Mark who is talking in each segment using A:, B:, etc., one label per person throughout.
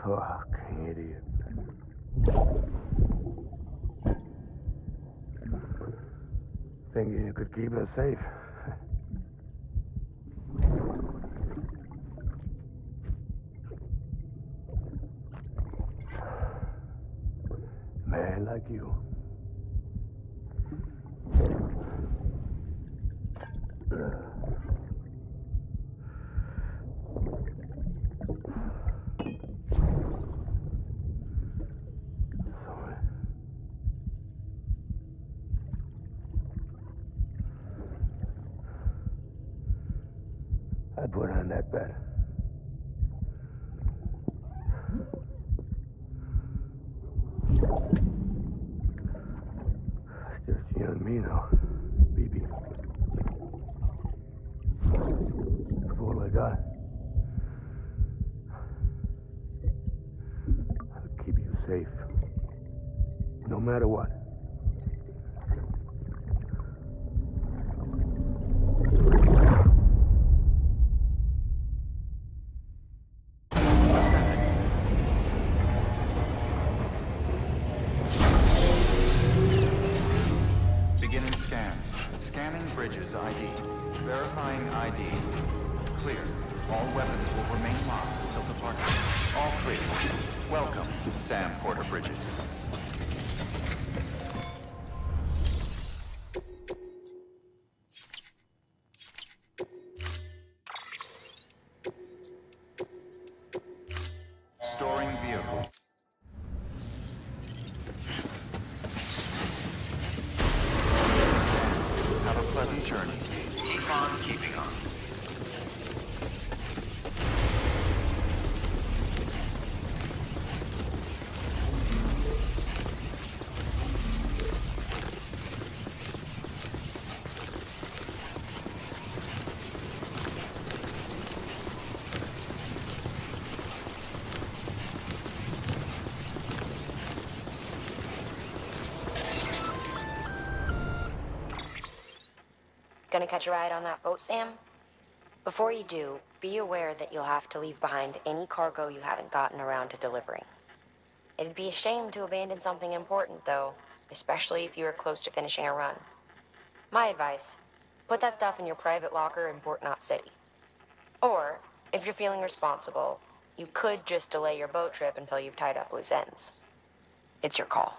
A: Fucking idiot. Thinking you could keep us safe. Man like you. Sorry. I put on that bet. It's just you and me now, BB. That's all I got. I'll keep you safe. No matter what.
B: Beginning scan. Scanning bridges ID. Verifying ID. Clear. All weapons will remain locked until departure. All clear. Welcome, Sam Porter Bridges. Storing vehicle. Have a pleasant journey. Keep on keeping on.
C: Gonna catch a ride on that boat, Sam? Before you do, be aware that you'll have to leave behind any cargo you haven't gotten around to delivering. It'd be a shame to abandon something important, though, especially if you are close to finishing a run. My advice, put that stuff in your private locker in Port Knot City. Or, if you're feeling responsible, you could just delay your boat trip until you've tied up loose ends. It's your call.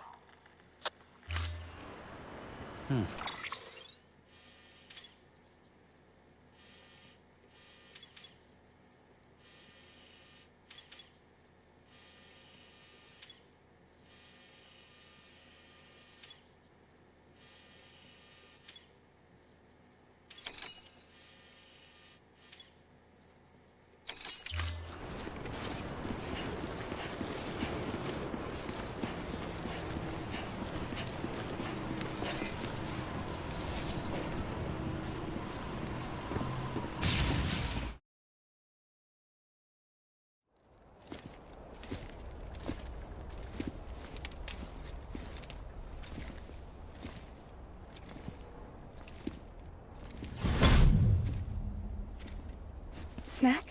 D: Snack?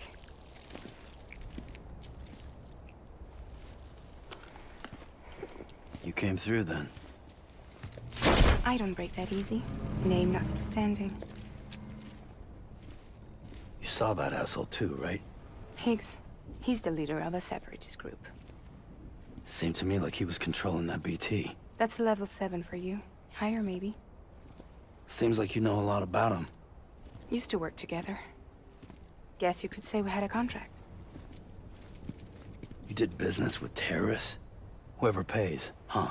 E: You came through then.
D: I don't break that easy. Name notwithstanding.
E: You saw that asshole too, right?
D: Higgs. He's the leader of a separatist group.
E: Seemed to me like he was controlling that BT.
D: That's level 7 for you. Higher, maybe.
E: Seems like you know a lot about him.
D: Used to work together. Guess you could say we had a contract.
E: You did business with terrorists? Whoever pays, huh?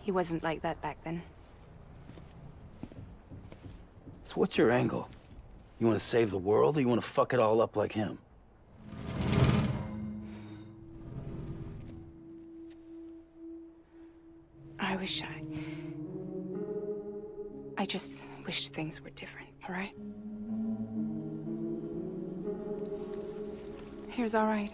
D: He wasn't like that back then.
E: So what's your angle? You want to save the world, or you want to fuck it all up like him?
D: I just wished things were different, all right? Here's all right.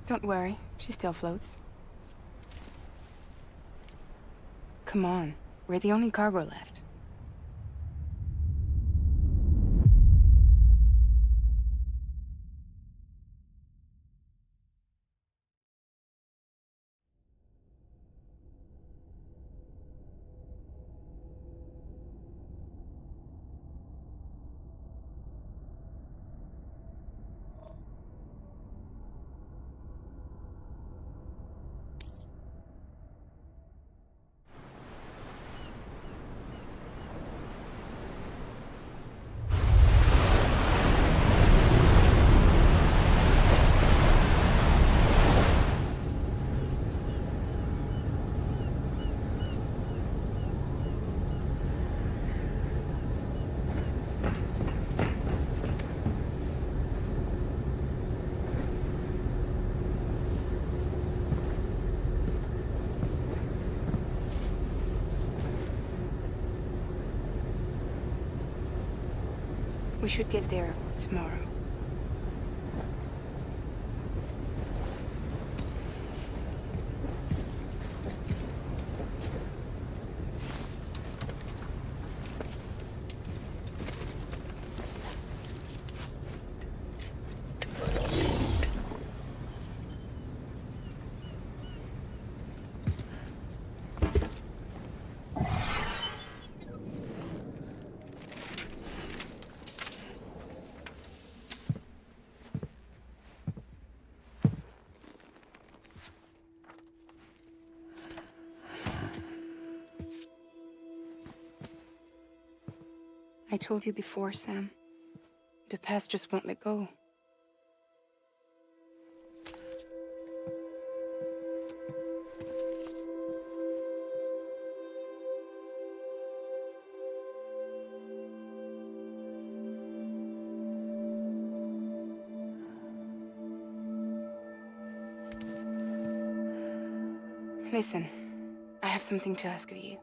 D: Don't worry, she still floats. Come on. We're the only cargo left. We should get there tomorrow. I told you before, Sam. The past just won't let go. Listen, I have something to ask of you.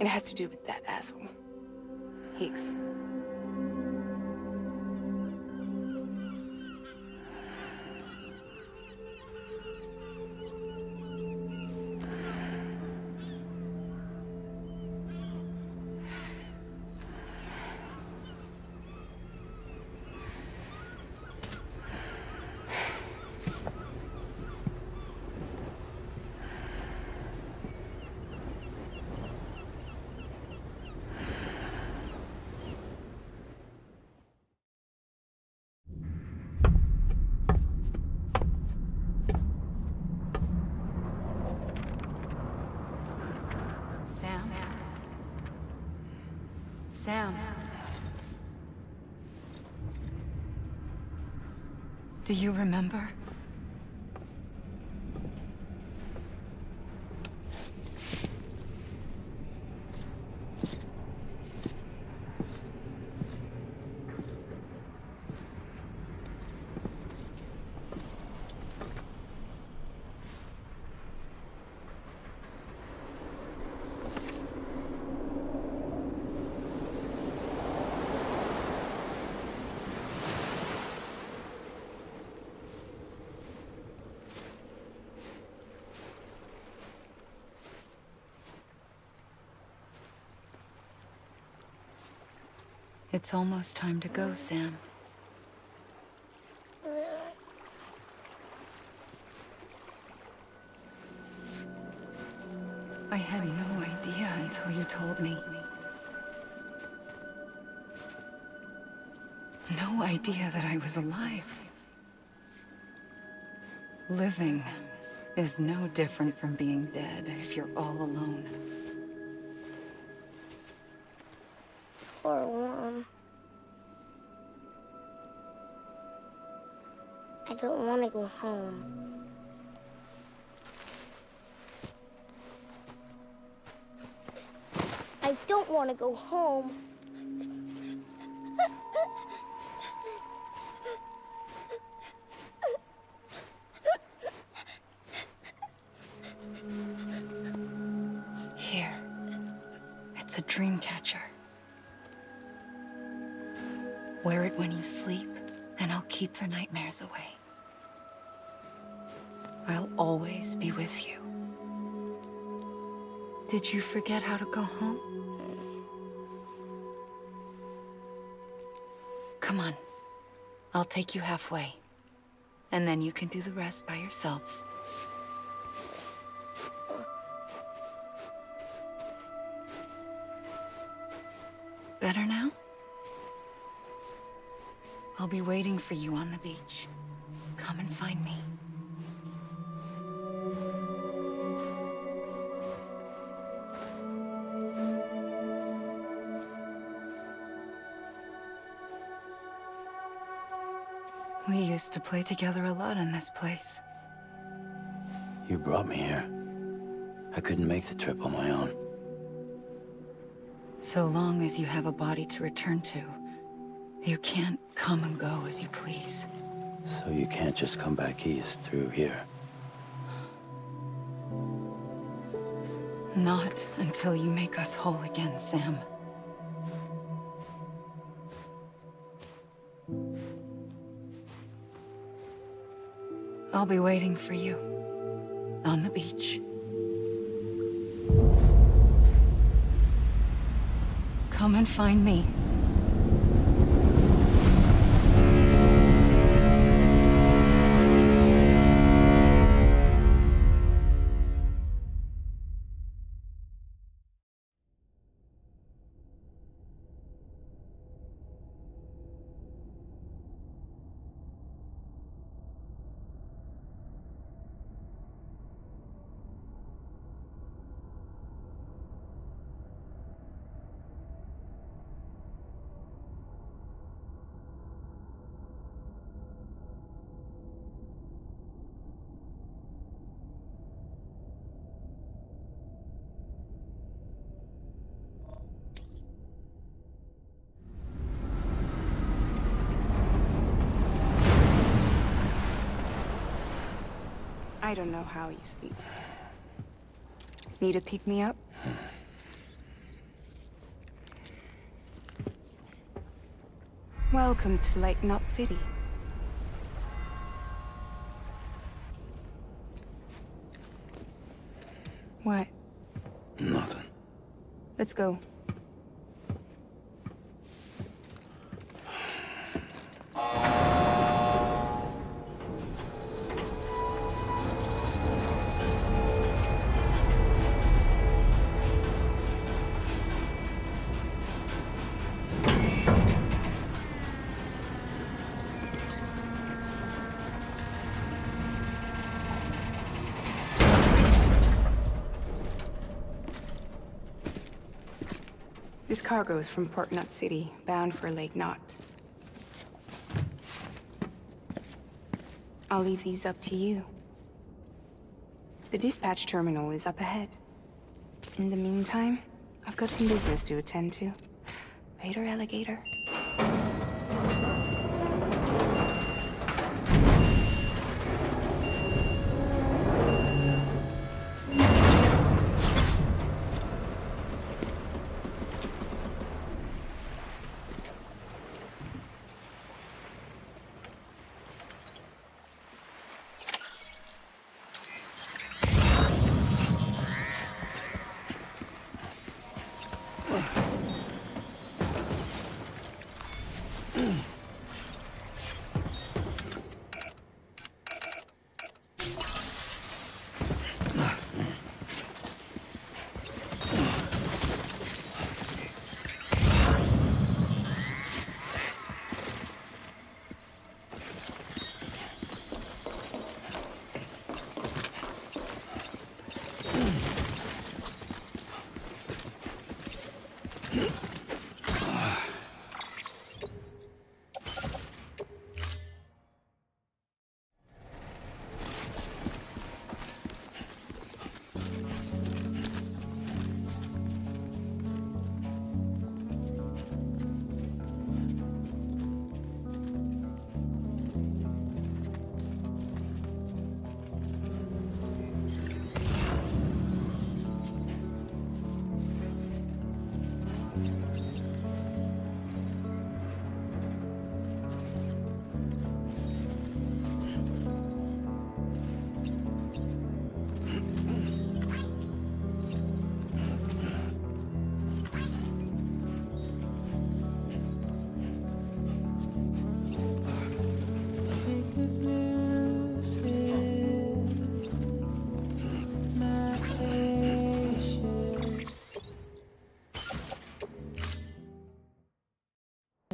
D: It has to do with that asshole, Higgs.
F: Sam. Do you remember? It's almost time to go, Sam. I had no idea until you told me. No idea that I was alive. Living is no different from being dead if you're all alone.
G: Poor Mom. I don't want to go home. I don't want to go home.
F: Here. It's a dream catcher. Wear it when you sleep, and I'll keep the nightmares away. I'll always be with you. Did you forget how to go home? Come on. I'll take you halfway. And then you can do the rest by yourself. Better now? I'll be waiting for you on the beach. Come and find me. We used to play together a lot in this place.
E: You brought me here. I couldn't make the trip on my own.
F: So long as you have a body to return to, you can't come and go as you please.
E: So you can't just come back east through here.
F: Not until you make us whole again, Sam. I'll be waiting for you on the beach. Come and find me.
D: I don't know how you sleep. Need to pick me up? Welcome to Lake Knot City. What?
E: Nothing.
D: Let's go. This cargo is from Port Knot City, bound for Lake Knot. I'll leave these up to you. The dispatch terminal is up ahead. In the meantime, I've got some business to attend to. Later, alligator.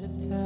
B: Decontaminating.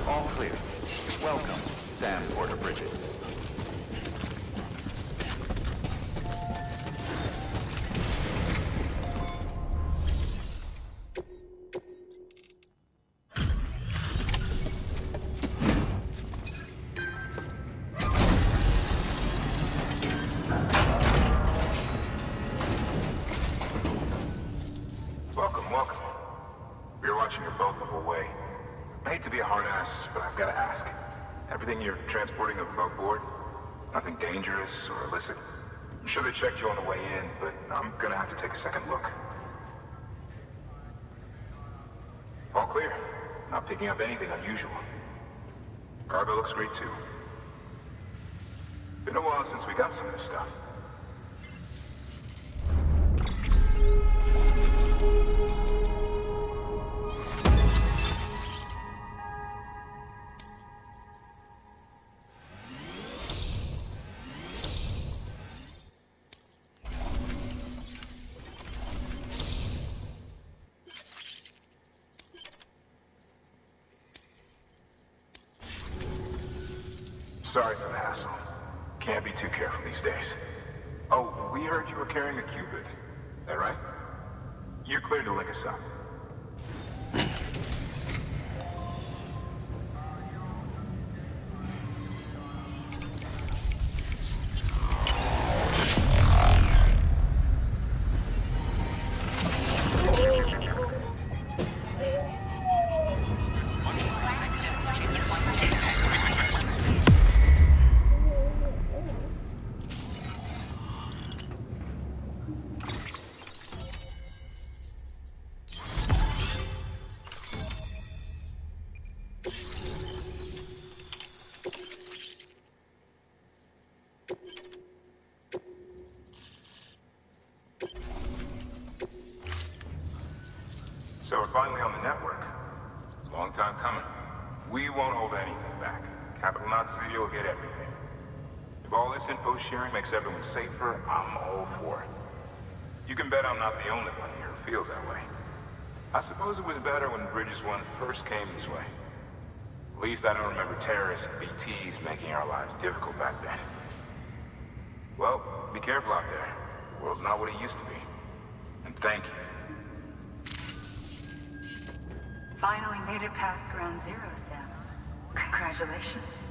B: All clear. Welcome, Sam Porter Bridges.
H: Welcome, welcome. We were watching your boat move away. I hate to be a hard ass, but I've got to ask. Everything you're transporting above board? Nothing dangerous or illicit? I'm sure they checked you on the way in, but I'm gonna have to take a second look. All clear. Not picking up anything unusual. Cargo looks great too. Been a while since we got some of this stuff. Sorry for the hassle. Can't be too careful these days. Oh, we heard you were carrying a Cupid. That right? You're clear to link us up. So we're finally on the network. Long time coming. We won't hold anything back. Capital Knot City will get everything. If all this info sharing makes everyone safer, I'm all for it. You can bet I'm not the only one here who feels that way. I suppose it was better when Bridges 1 first came this way. At least I don't remember terrorists and BTs making our lives difficult back then. Well, be careful out there. The world's not what it used to be. And Thank you.
F: Finally made it past Ground Zero, Sam. Congratulations.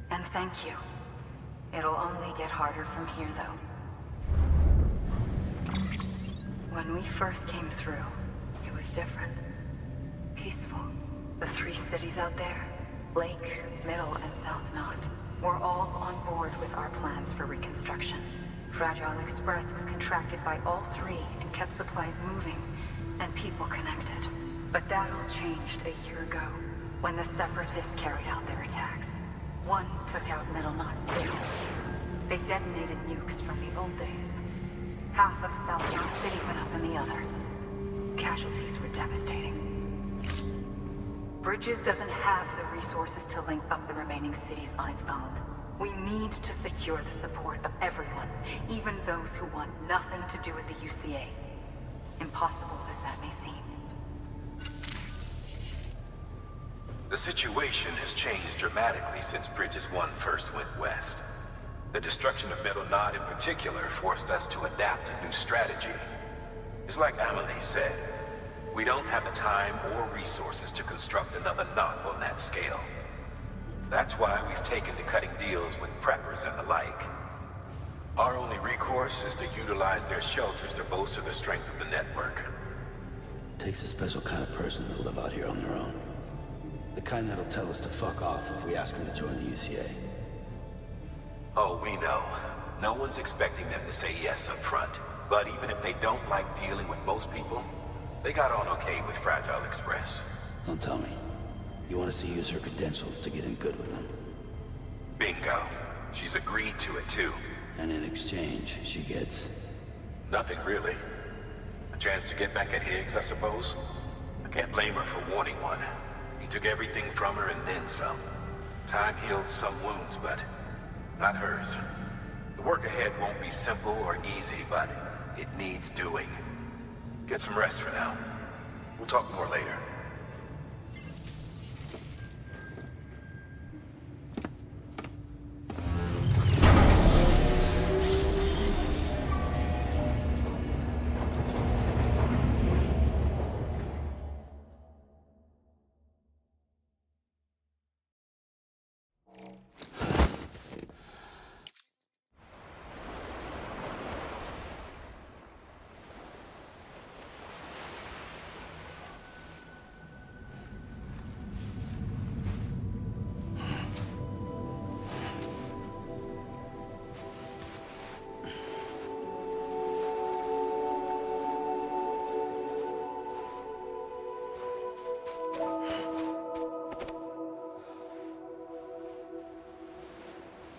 F: And thank you. It'll only get harder from here, though. When we first came through, it was different. Peaceful. The 3 cities out there, Lake, Middle, and South Knot, were all on board with our plans for reconstruction. Fragile Express was contracted by all 3 and kept supplies moving and people connected. But that all changed a year ago, when the Separatists carried out their attacks. One took out Middle Knot City. They detonated nukes from the old days. Half of South Knot City went up in the other. Casualties were devastating. Bridges doesn't have the resources to link up the remaining cities on its own. We need to secure the support of everyone, even those who want nothing to do with the UCA. Impossible as that may seem.
I: The situation has changed dramatically since Bridges 1 first went west. The destruction of Middle Knot in particular forced us to adapt a new strategy. It's like Amelie said, we don't have the time or resources to construct another knot on that scale. That's why we've taken to cutting deals with preppers and the like. Our only recourse is to utilize their shelters to bolster the strength of the network.
E: Takes a special kind of person to live out here on their own. The kind that'll tell us to fuck off if we ask them to join the UCA.
I: Oh, we know. No one's expecting them to say yes up front. But even if they don't like dealing with most people, they got on okay with Fragile Express.
E: Don't tell me. You want us to use her credentials to get in good with them.
I: Bingo. She's agreed to it too.
E: And in exchange, she gets...
I: Nothing really. A chance to get back at Higgs, I suppose. I can't blame her for wanting one. He took everything from her and then some. Time healed some wounds, but not hers. The work ahead won't be simple or easy, but it needs doing. Get some rest for now. We'll talk more later.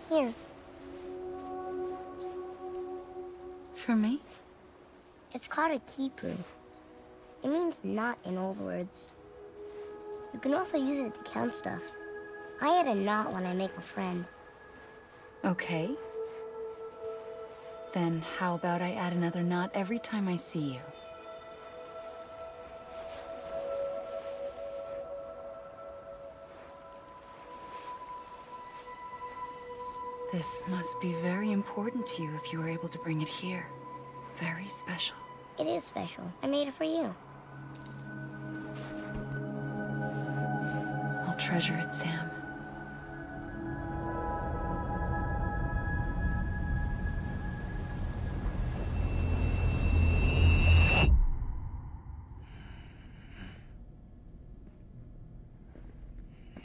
G: Here.
F: For me?
G: It's called a keeper. It means knot in old words. You can also use it to count stuff. I add a knot when I make a friend.
F: Okay. Then how about I add another knot every time I see you? This must be very important to you if you were able to bring it here. Very special.
G: It is special. I made it for you.
F: I'll treasure it, Sam.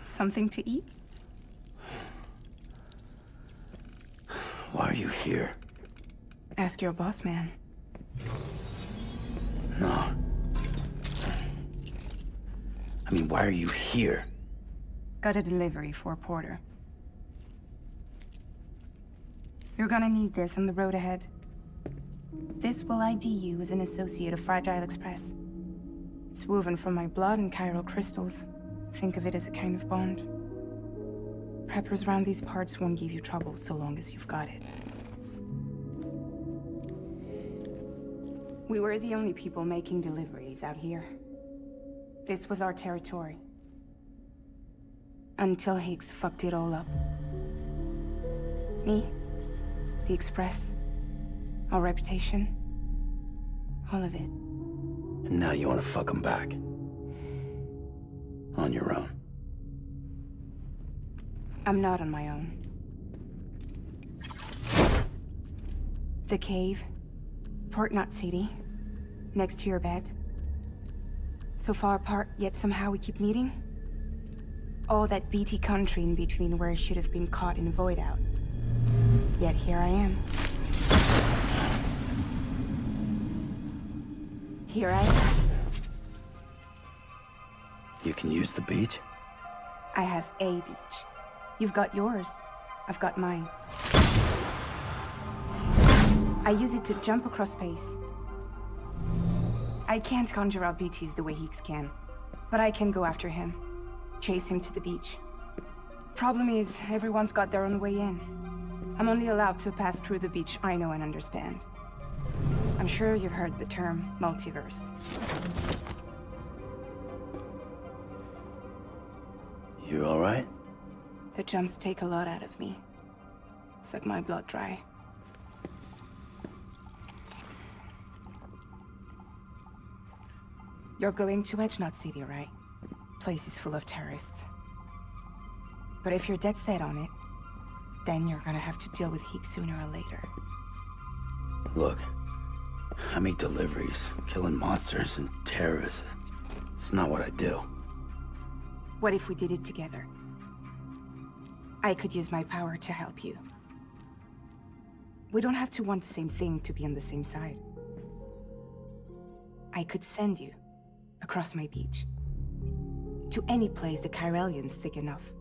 D: Something to eat?
E: Why are you here?
D: Ask your boss man.
E: No. I mean, why are you here?
D: Got a delivery for Porter. You're gonna need this on the road ahead. This will ID you as an associate of Fragile Express. It's woven from my blood and chiral crystals. Think of it as a kind of bond. Preppers around these parts won't give you trouble so long as you've got it. We were the only people making deliveries out here. This was our territory. Until Higgs fucked it all up. Me, the Express, our reputation, All of it.
E: And now you want to fuck them back. On your own.
D: I'm not on my own. The cave. Port Knot City. Next to your bed. So far apart, yet somehow we keep meeting. All that BT country in between where I should have been caught in void out. Yet here I am. Here I am.
E: You can use the beach?
D: I have a beach. You've got yours. I've got mine. I use it to jump across space. I can't conjure up BTs the way Heeks can, but I can go after him. Chase him to the beach. Problem is, everyone's got their own way in. I'm only allowed to pass through the beach I know and understand. I'm sure you've heard the term multiverse.
E: You alright?
D: The jumps take a lot out of me. Suck my blood dry. You're going to Edge Knot City, right? Place is full of terrorists. But if you're dead set on it, then you're gonna have to deal with Heek sooner or later.
E: Look, I make deliveries, killing monsters and terrorists. It's not what I do.
D: What if we did it together? I could use my power to help you. We don't have to want the same thing to be on the same side. I could send you across my beach. To any place the Chiralian's thick enough.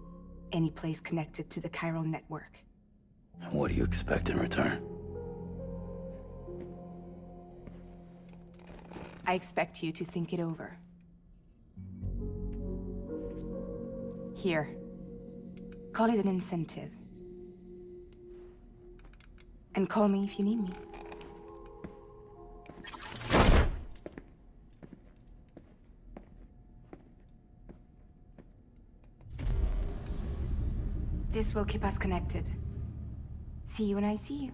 D: Any place connected to the chiral network.
E: What do you expect in return?
D: I expect you to think it over. Here. Call it an incentive. And call me if you need me. This will keep us connected. See you when I see you.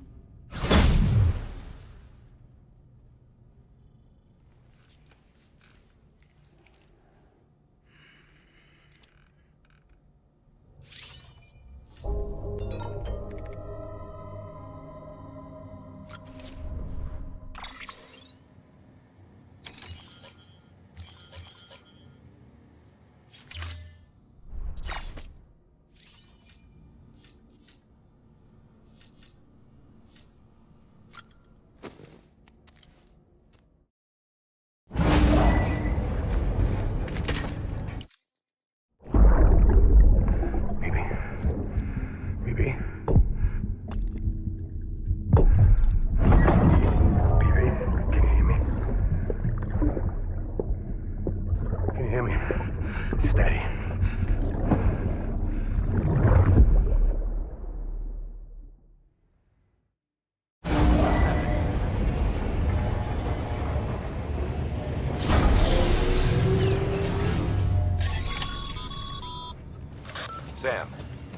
I: Sam,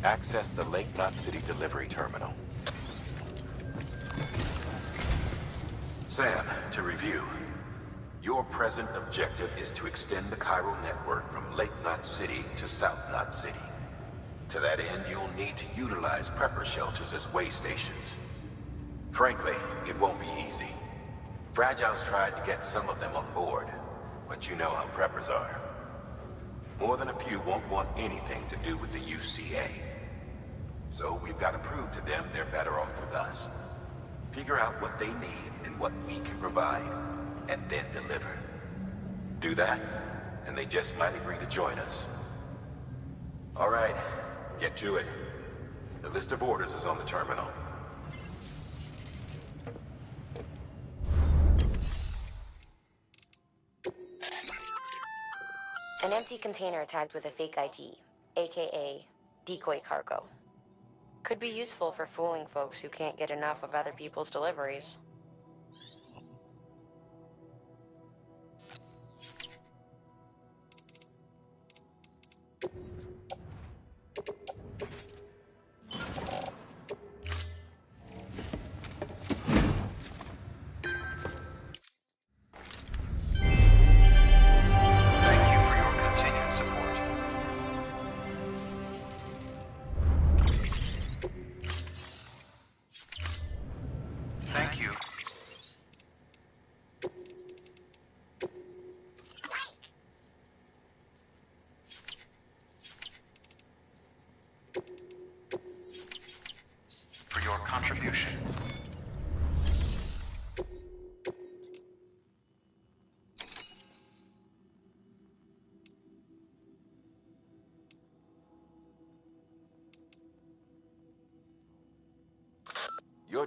I: access the Lake Knot City delivery terminal. Sam, to review. Your present objective is to extend the chiral network from Lake Knot City to South Knot City. To that end, you'll need to utilize prepper shelters as way stations. Frankly, it won't be easy. Fragile's tried to get some of them on board, but you know how preppers are. More than a few won't want anything to do with the UCA. So we've got to prove to them they're better off with us. Figure out what they need and what we can provide, and then deliver. Do that, and they just might agree to join us. All right, get to it. The list of orders is on the terminal.
C: An empty container tagged with a fake ID, aka decoy cargo. Could be useful for fooling folks who can't get enough of other people's deliveries.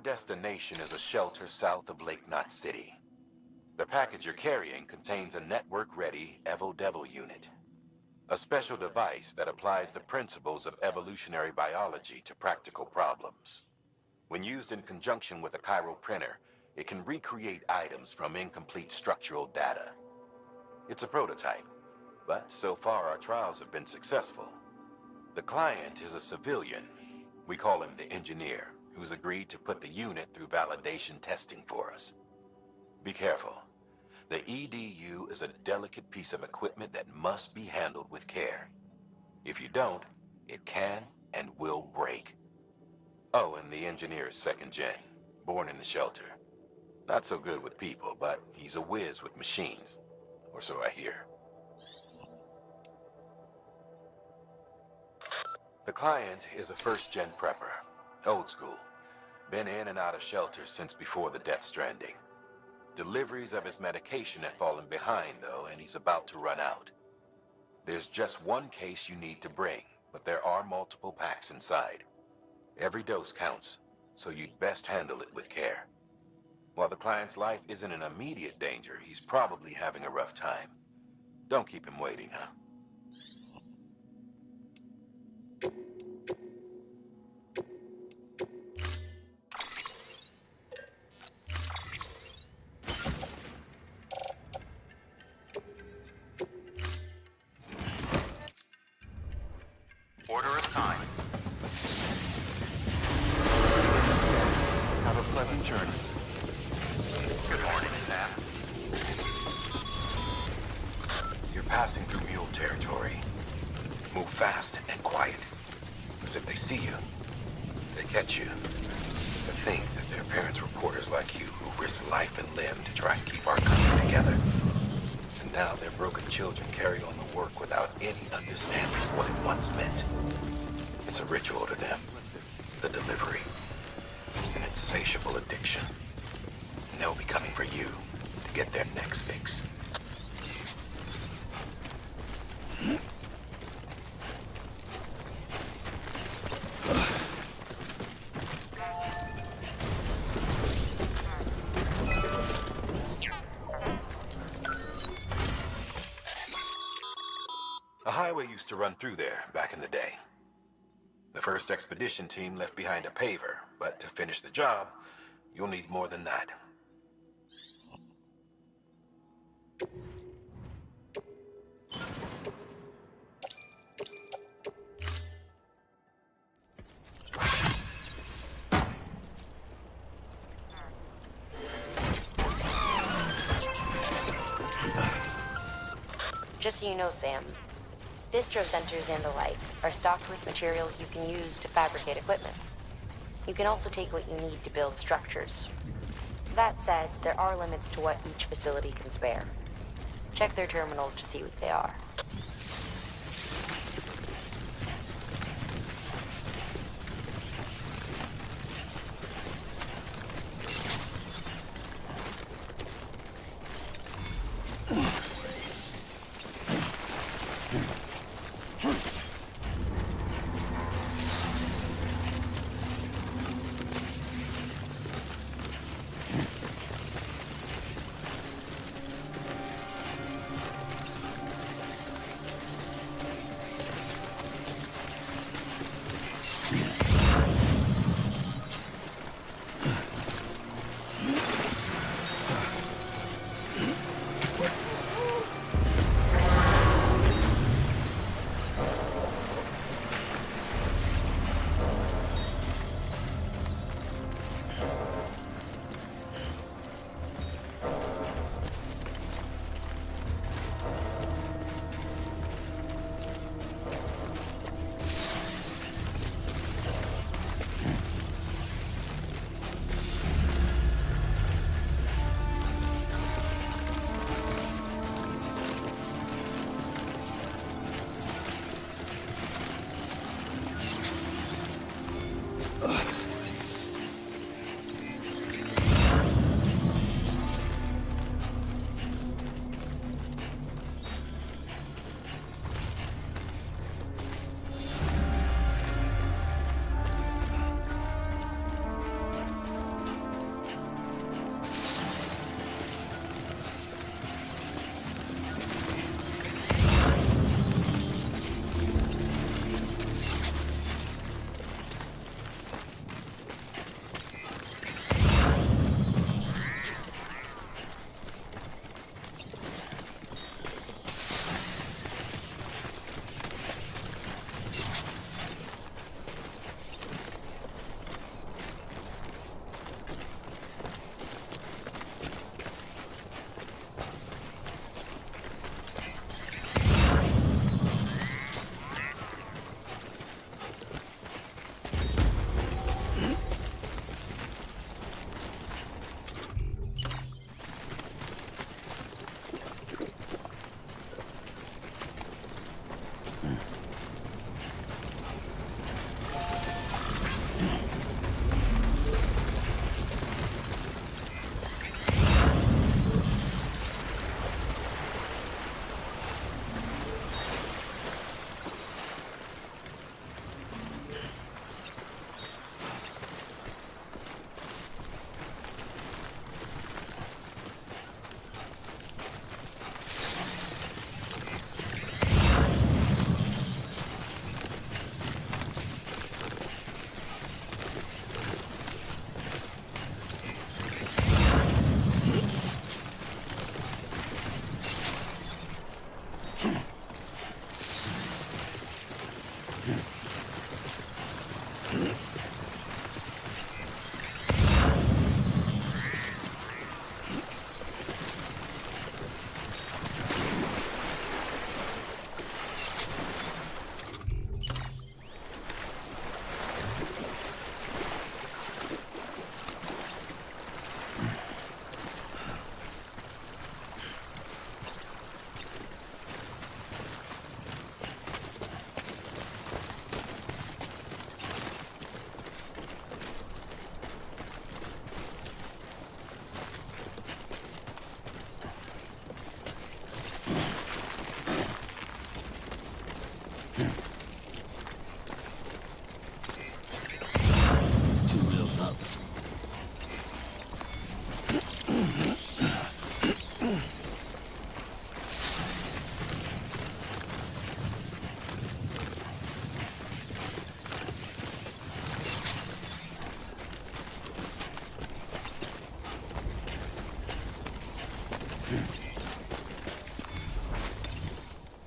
I: destination is a shelter south of Lake Knot City. The package you're carrying contains a network-ready Evo-Devil unit. A special device that applies the principles of evolutionary biology to practical problems. When used in conjunction with a chiral printer, it can recreate items from incomplete structural data. It's a prototype, but so far our trials have been successful. The client is a civilian. We call him the engineer, who's agreed to put the unit through validation testing for us. Be careful. The EDU is a delicate piece of equipment that must be handled with care. If you don't, it can and will break. Oh, and the engineer is second gen, born in the shelter. Not so good with people, but he's a whiz with machines. Or so I hear. The client is a first-gen prepper. Old school. Been in and out of shelters since before the death stranding. Deliveries of his medication have fallen behind, though, and he's about to run out. There's just one case you need to bring, but there are multiple packs inside. Every dose counts, so you'd best handle it with care. While the client's life isn't in immediate danger, he's probably having a rough time. Don't keep him waiting, huh?
B: Order assigned. Have a pleasant journey. Good morning, Sam.
I: You're passing through mule territory. Move fast and quiet. Because if they see you, if they catch you, they think that they're parents reporters like you who risk life and limb to try and keep our country together. And now their broken children carry on the work without any understanding of what it once meant. It's a ritual to them, the delivery, an insatiable addiction. And they'll be coming for you to get their next fix. A highway used to run through there back in the day. The first expedition team left behind a paver, but to finish the job, you'll need more than that.
C: Just so you know, Sam, distro centers and the like are stocked with materials you can use to fabricate equipment. You can also take what you need to build structures. That said, there are limits to what each facility can spare. Check their terminals to see what they are.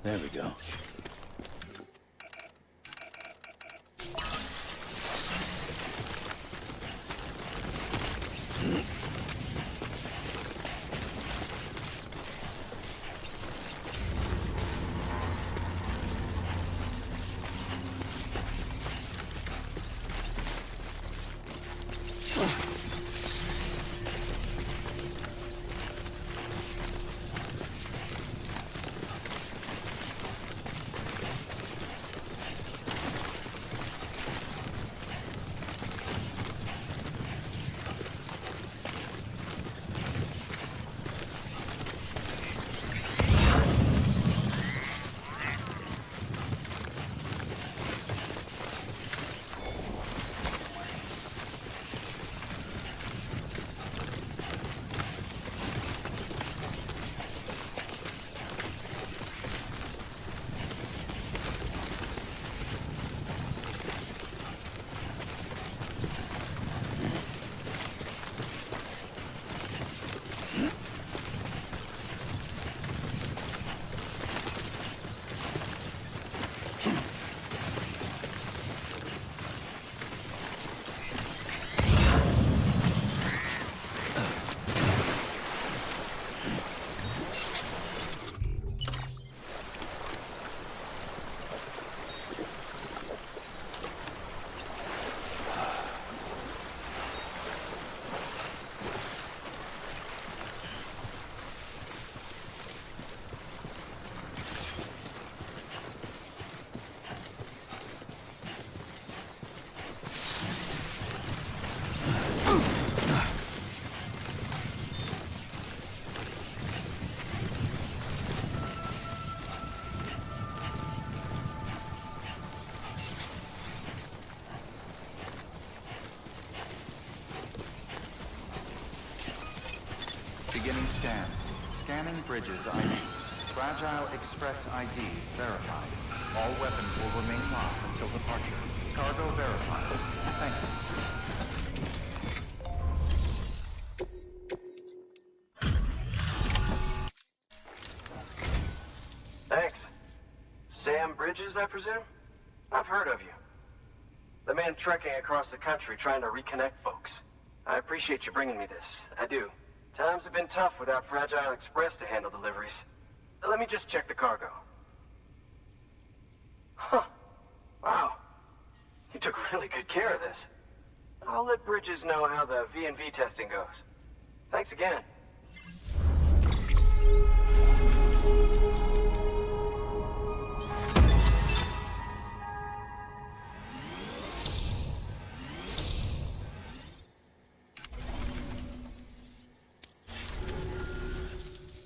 E: There we go.
B: Beginning scan. Scanning bridges ID. Fragile Express ID verified. All weapons will remain locked until departure. Cargo verified. Thank you.
J: Thanks. Sam Bridges, I presume? I've heard of you. The man trekking across the country trying to reconnect folks. I appreciate you bringing me this. I do. Times have been tough without Fragile Express to handle deliveries. Let me just check the cargo. Huh. Wow. You took really good care of this. I'll let Bridges know how the V&V testing goes. Thanks again.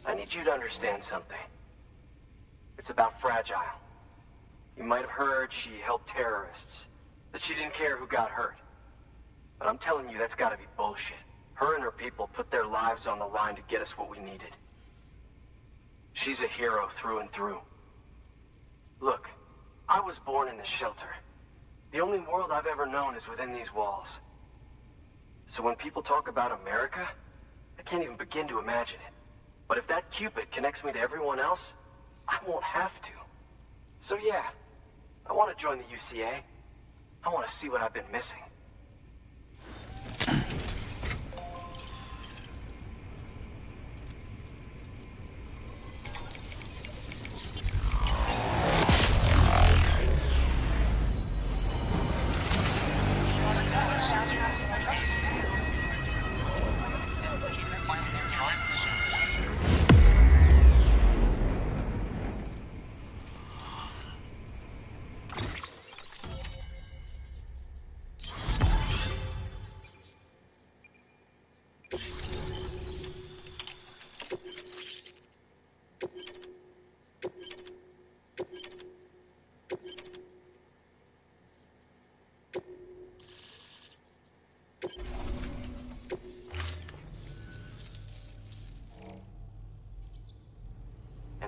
J: I need you to understand something. It's about Fragile. You might have heard she helped terrorists, that she didn't care who got hurt. But I'm telling you, that's gotta be bullshit. Her and her people put their lives on the line to get us what we needed. She's a hero through and through. Look, I was born in the shelter. The only world I've ever known is within these walls. So when people talk about America, I can't even begin to imagine it. But if that Cupid connects me to everyone else, I won't have to. So yeah, I want to join the UCA. I want to see what I've been missing.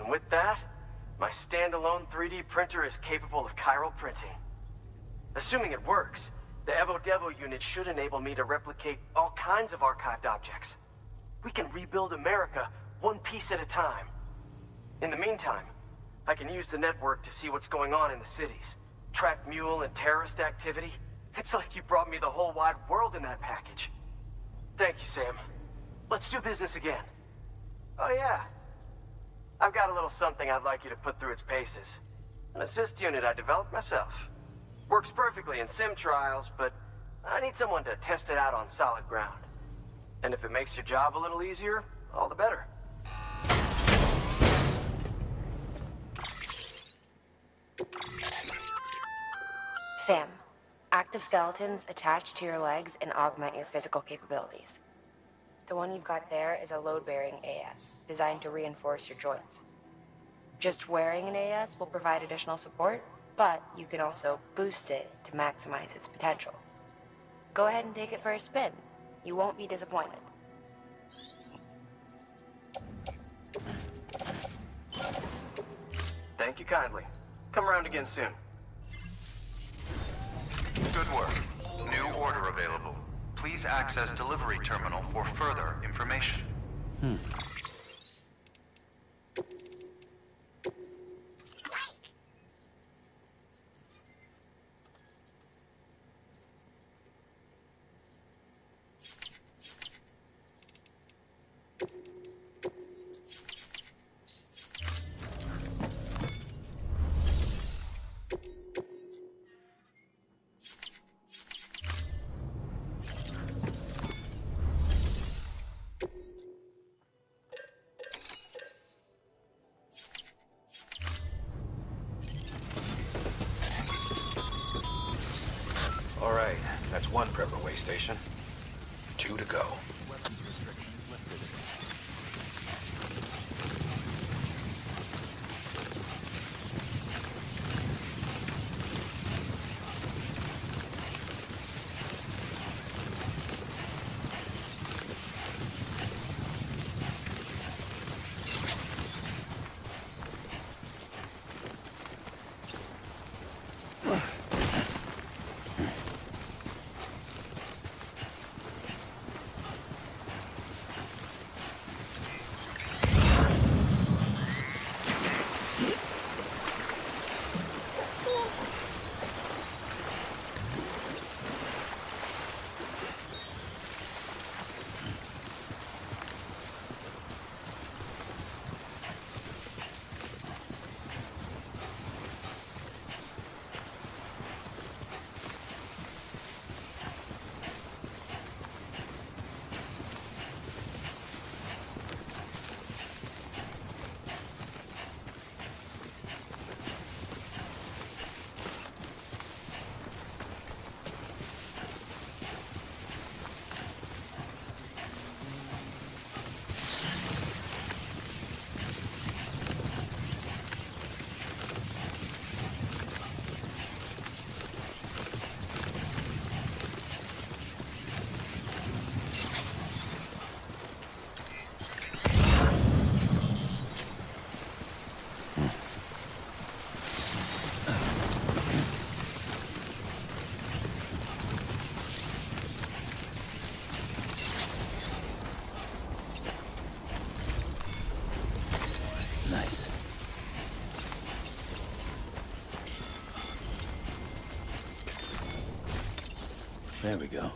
J: With that, my standalone 3D printer is capable of chiral printing. Assuming it works, the Evo Devo unit should enable me to replicate all kinds of archived objects. We can rebuild America one piece at a time. In the meantime, I can use the network to see what's going on in the cities. Track mule and terrorist activity. It's like you brought me the whole wide world in that package. Thank you, Sam. Let's do business again. Oh yeah. I've got a little something I'd like you to put through its paces. An assist unit I developed myself. Works perfectly in sim trials, but I need someone to test it out on solid ground. And if it makes your job a little easier, all the better.
C: Sam, active skeletons attach to your legs and augment your physical capabilities. The one you've got there is a load-bearing AS, designed to reinforce your joints. Just wearing an AS will provide additional support, but you can also boost it to maximize its potential. Go ahead and take it for a spin. You won't be disappointed.
J: Thank you kindly. Come around again soon.
B: Good work. New order available. Please access delivery terminal for further information.
I: All right, that's one prepper way station. 2 to go.
E: Nice. There we go.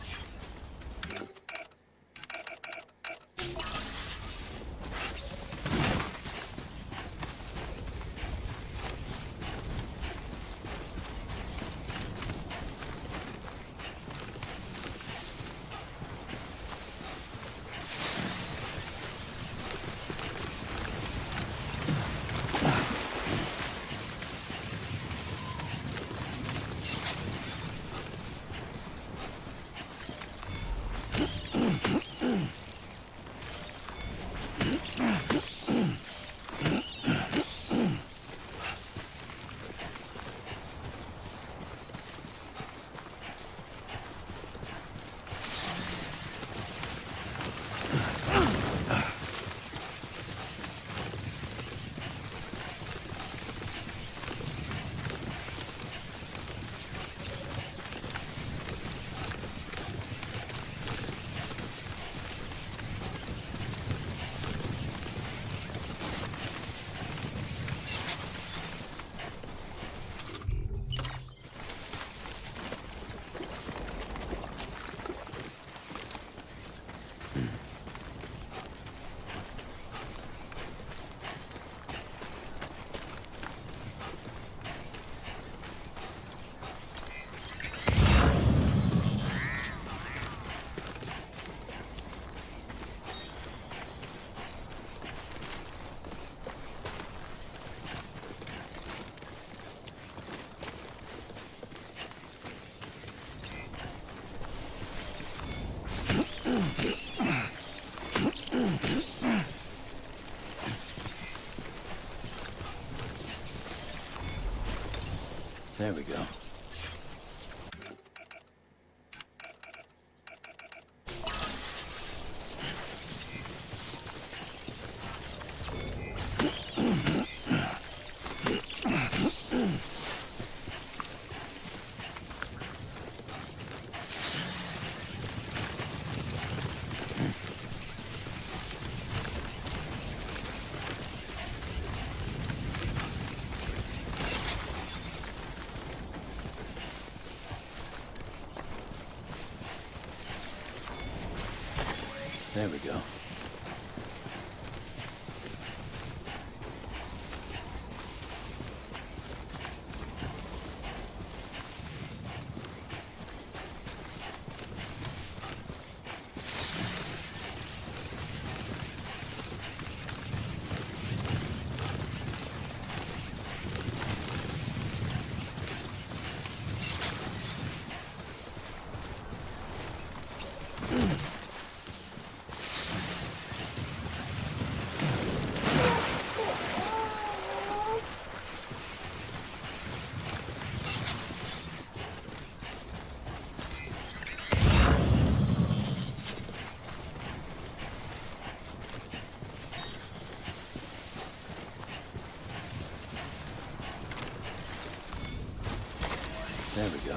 E: There we go. There we go. There we go.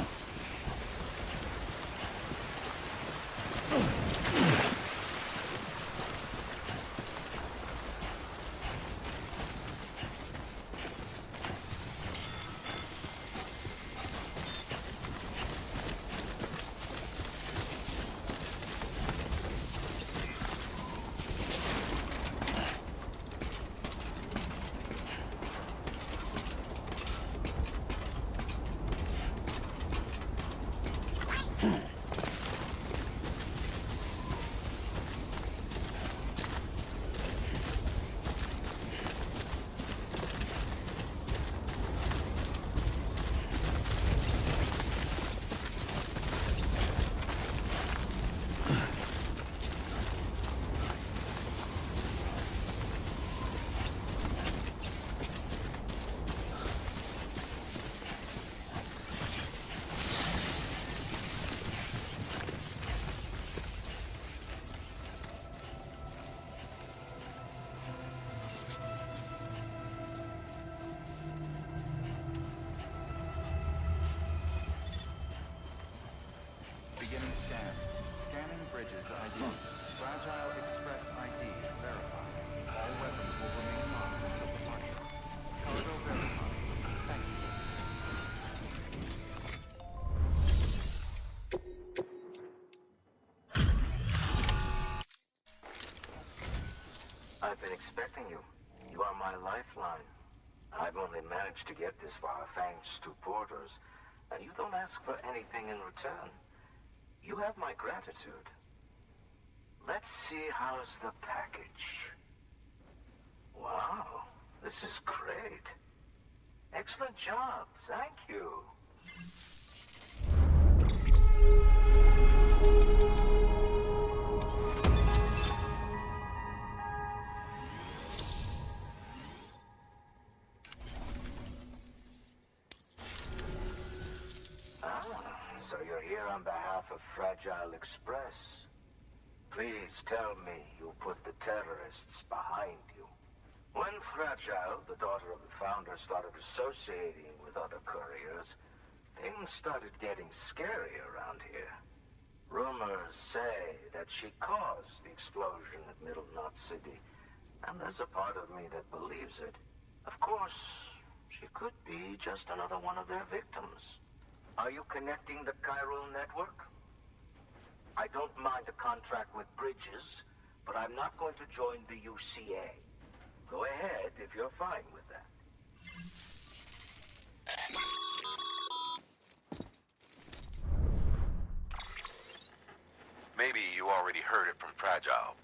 B: Beginning scan. Scanning bridges ID. Fragile Express ID verified. All weapons will remain locked until departure. Cargo verified. Thank you.
K: I've been expecting you. You are my lifeline. I've only managed to get this far thanks to porters, and you don't ask for anything in return. You have my gratitude. Let's see how's the package. Wow, this is great. Excellent job, thank you. So you're here on behalf of Fragile Express. Please tell me you put the terrorists behind you. When Fragile, the daughter of the founder, started associating with other couriers, things started getting scary around here. Rumors say that she caused the explosion at Middle Knot City, and there's a part of me that believes it. Of course, she could be just another one of their victims. Are you connecting the chiral network? I don't mind a contract with Bridges, but I'm not going to join the UCA. Go ahead if you're fine with that.
I: Maybe you already heard it from Fragile,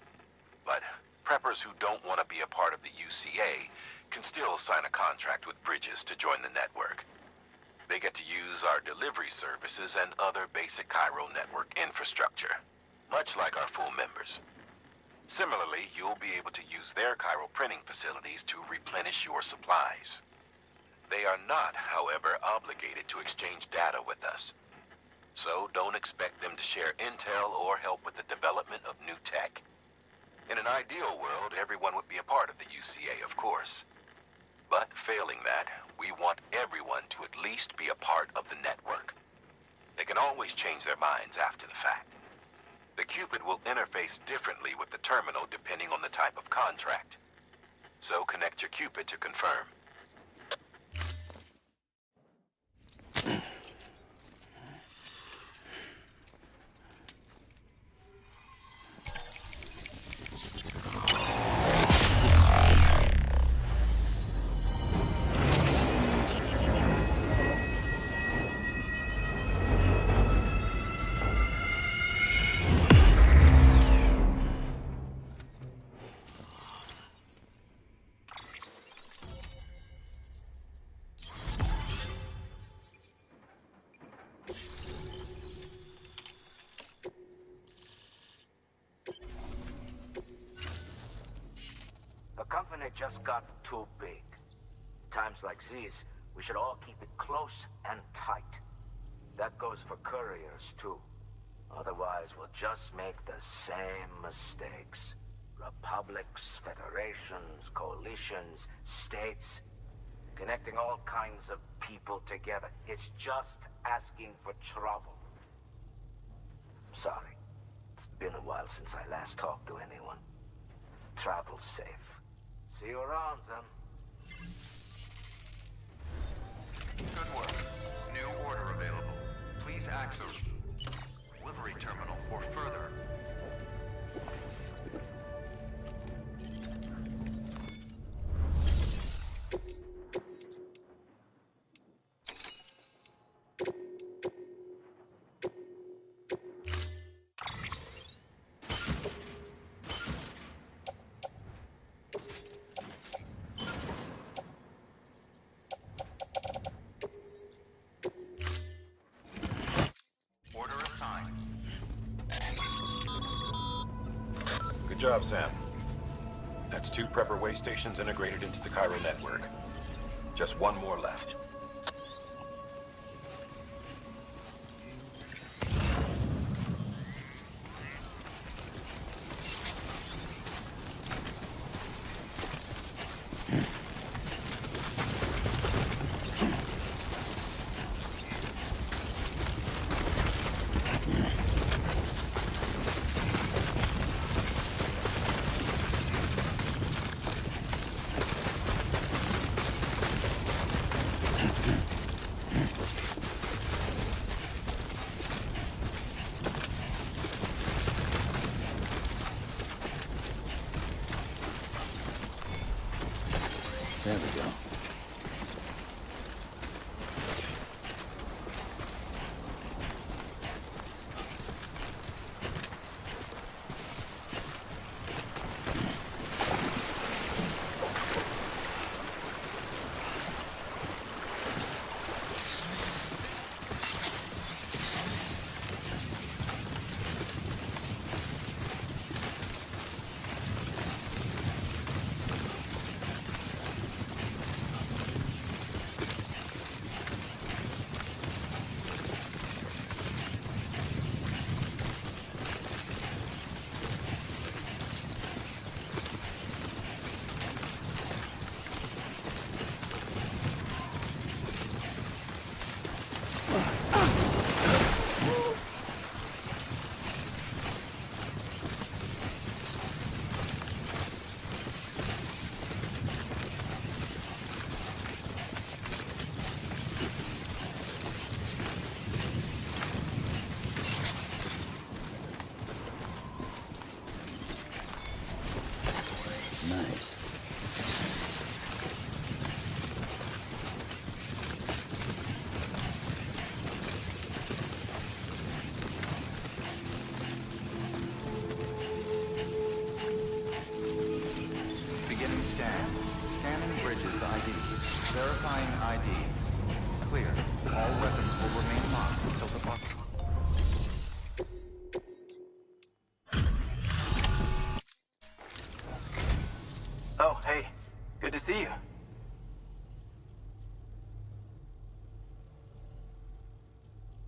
I: but preppers who don't want to be a part of the UCA can still sign a contract with Bridges to join the network. They get to use our delivery services and other basic chiral network infrastructure, much like our full members. Similarly, you'll be able to use their chiral printing facilities to replenish your supplies. They are not, however, obligated to exchange data with us. So don't expect them to share intel or help with the development of new tech. In an ideal world, everyone would be a part of the UCA, of course. But failing that, we want everyone to at least be a part of the network. They can always change their minds after the fact. The Cupid will interface differently with the terminal depending on the type of contract. So connect your Cupid to confirm.
K: The company just got too big. Times like these, we should all keep it close and tight. That goes for couriers, too. Otherwise, we'll just make the same mistakes. Republics, federations, coalitions, states, connecting all kinds of people together. It's just asking for trouble. Sorry. It's been a while since I last talked to anyone. Travel safe. See you around, then.
B: Good work. New order available. Please access delivery terminal or further. Order assigned.
H: Good job, Sam. That's 2 prepper way stations integrated into the Cairo network. Just 1 more left.
E: There we go. Nice.
B: Beginning scan. Scanning bridges ID. Verifying ID. Clear. All weapons will remain locked until the box.
J: Oh, hey. Good to see you.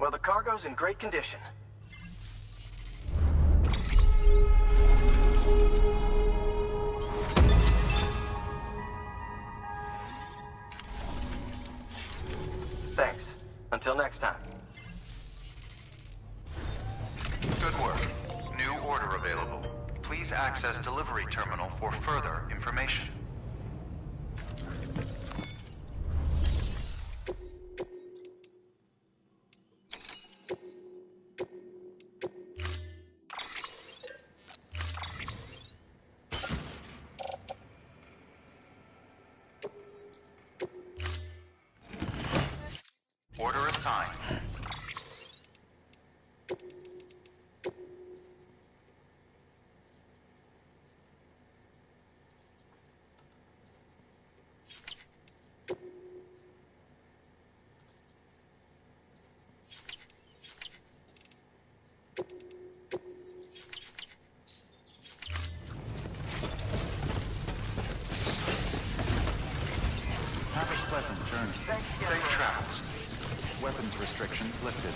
J: Well, the cargo's in great condition. Thanks. Until next time.
B: Good work. New order available. Please access delivery terminal for further information. Order assigned. Have a pleasant journey. Safe travels. Weapons restrictions lifted.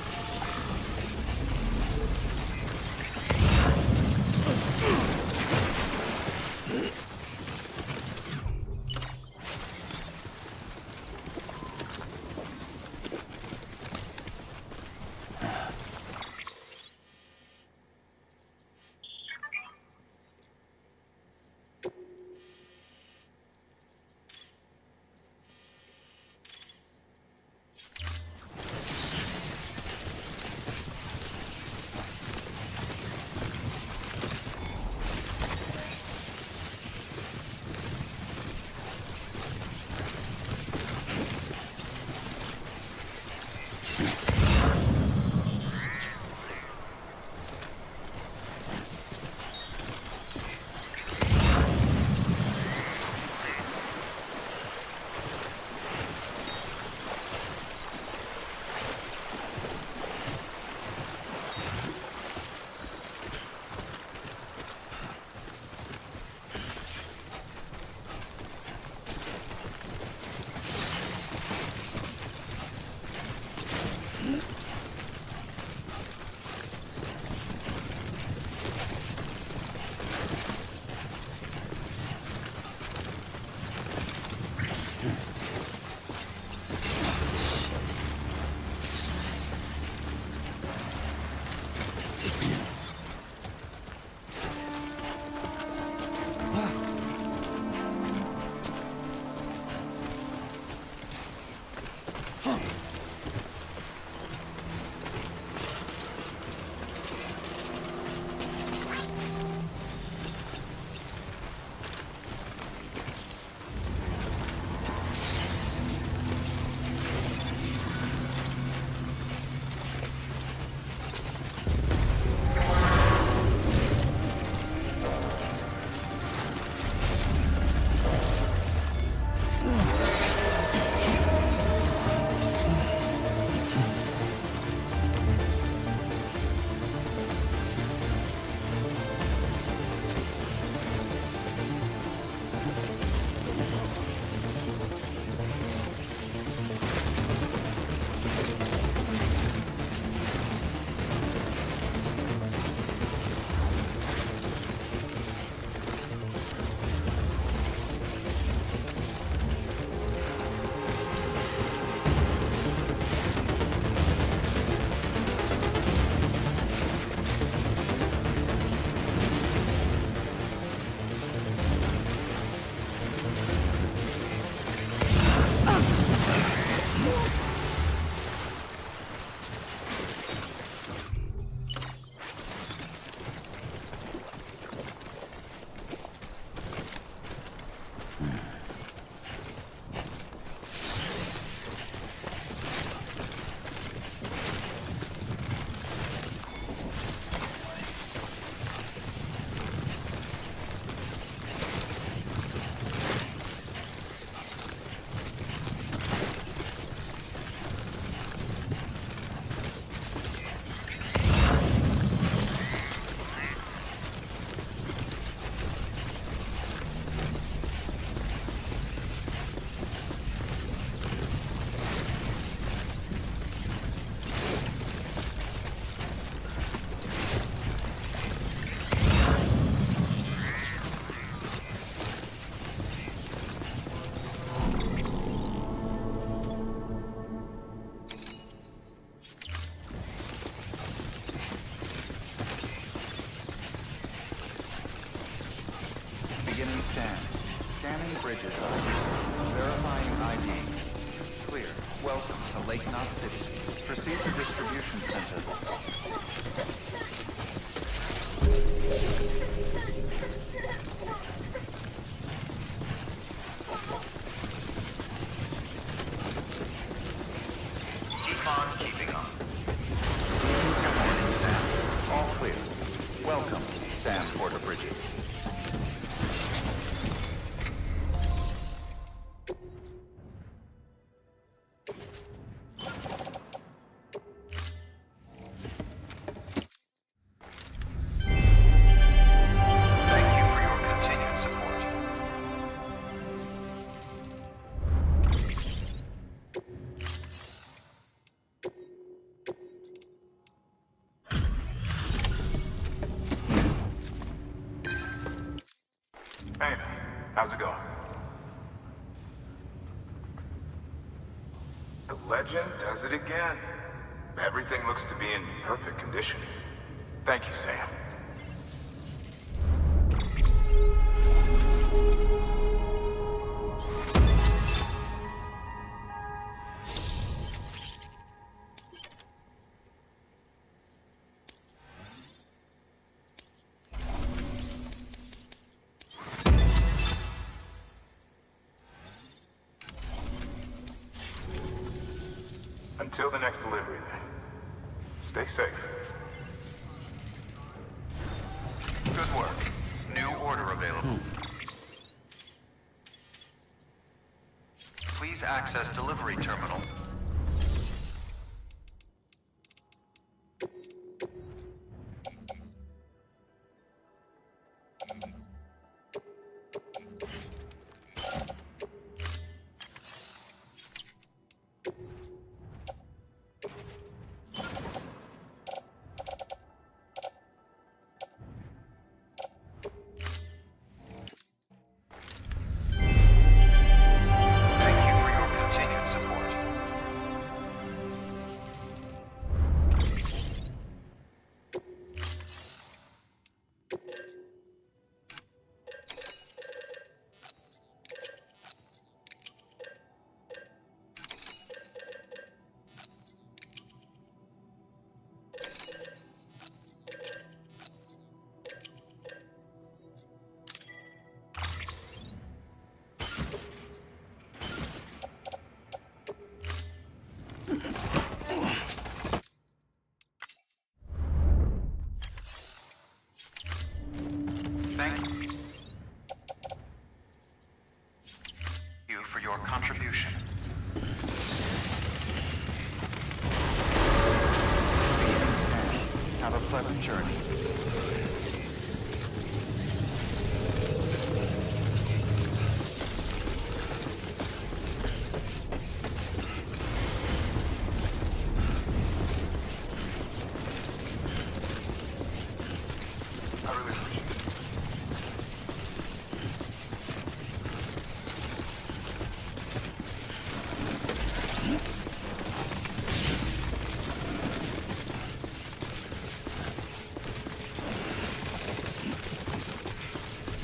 B: Scanning bridges ID. Verifying ID. Clear. Welcome to Lake Knot City. Proceed to distribution center. Keep on keeping on. Morning, Sam. All clear. Welcome, Sam Porter Bridges. Thank you for your continued support.
H: Hey, how's it going? The legend does it again. Everything looks to be in perfect condition. Thank you, Sam. Until the next delivery, then. Stay safe.
B: Good work. New order available. Please access delivery terminal. Thank you for your continued support. Thank you for your contribution. Have a pleasant journey. I really appreciate it.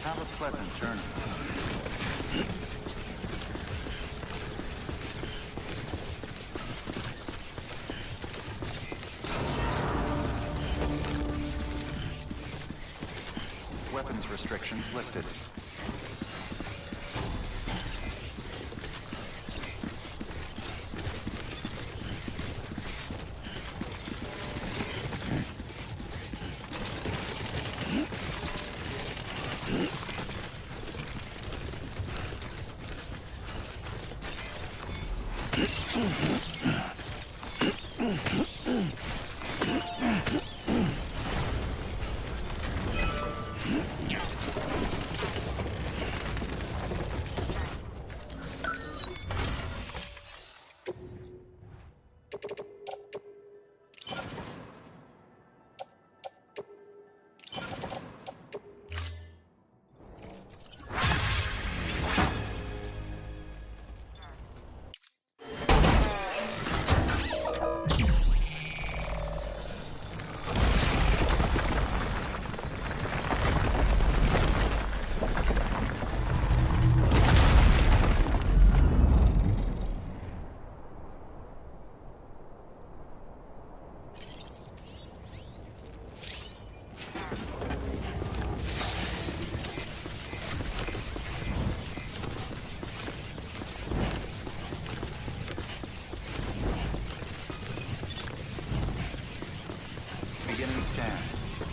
B: Have a pleasant journey. Weapons restrictions lifted. Command.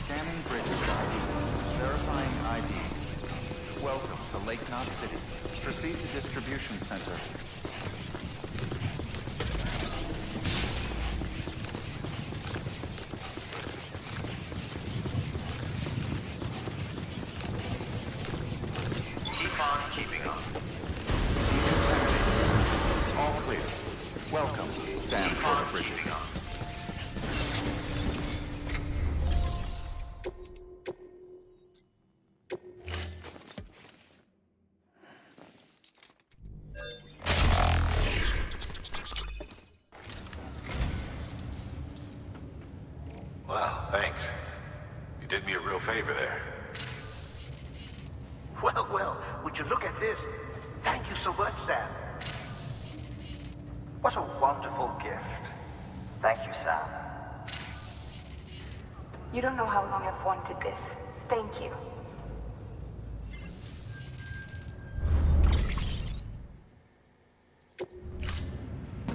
B: Scanning bridges ID. Verifying ID. Welcome to Lake Knot City. Proceed to distribution center.
J: Keep on keeping on.
B: Decontaminating. All clear. Welcome, Sam
J: Keep on
B: Bridges.
J: keeping on.
I: Wow, thanks. You did me a real favor there.
K: Well, well, would you look at this? Thank you so much, Sam.
J: What a wonderful gift. Thank you, Sam.
F: You don't know how long I've wanted this. Thank you.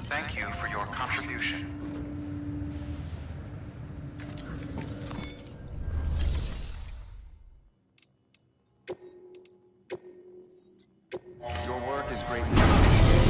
B: Thank you for your contribution. Your work is greatly appreciated.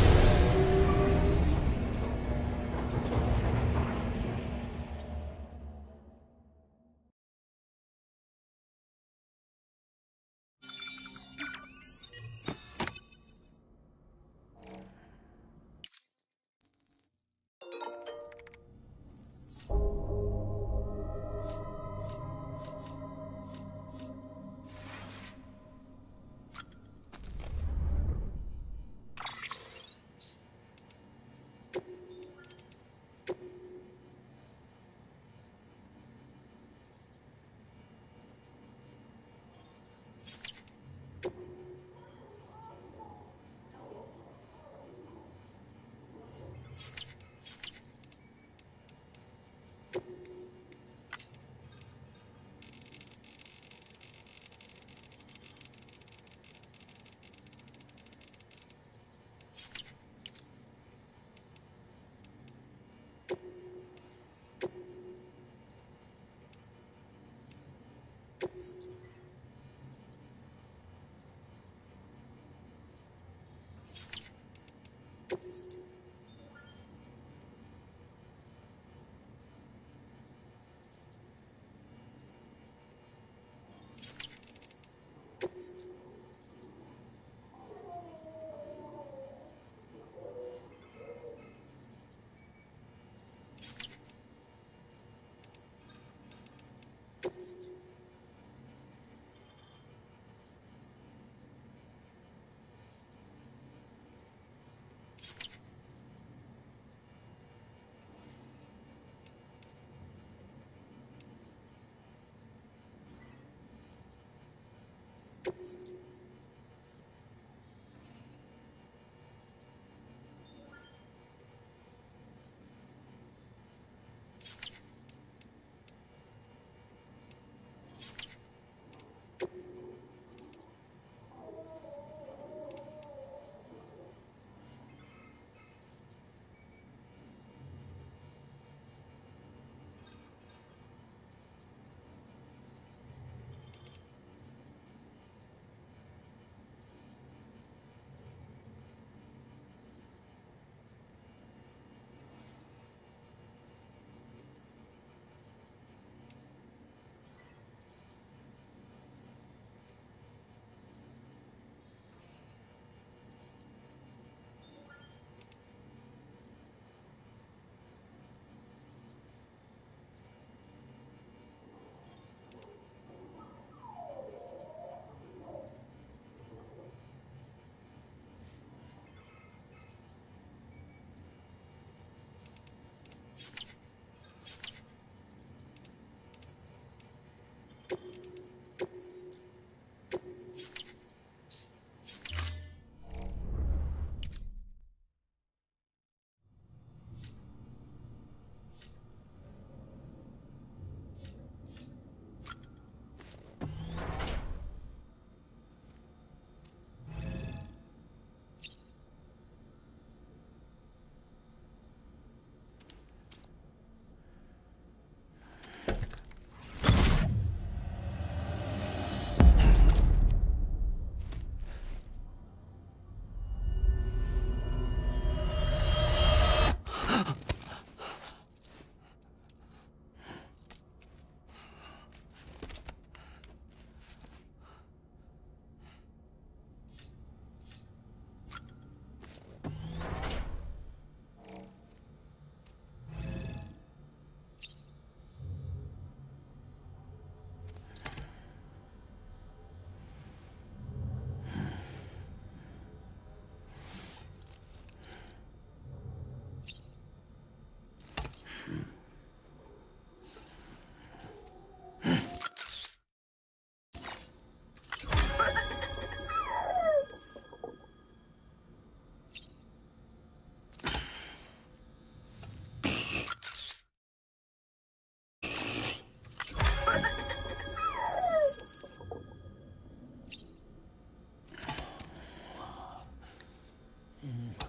L: Mm.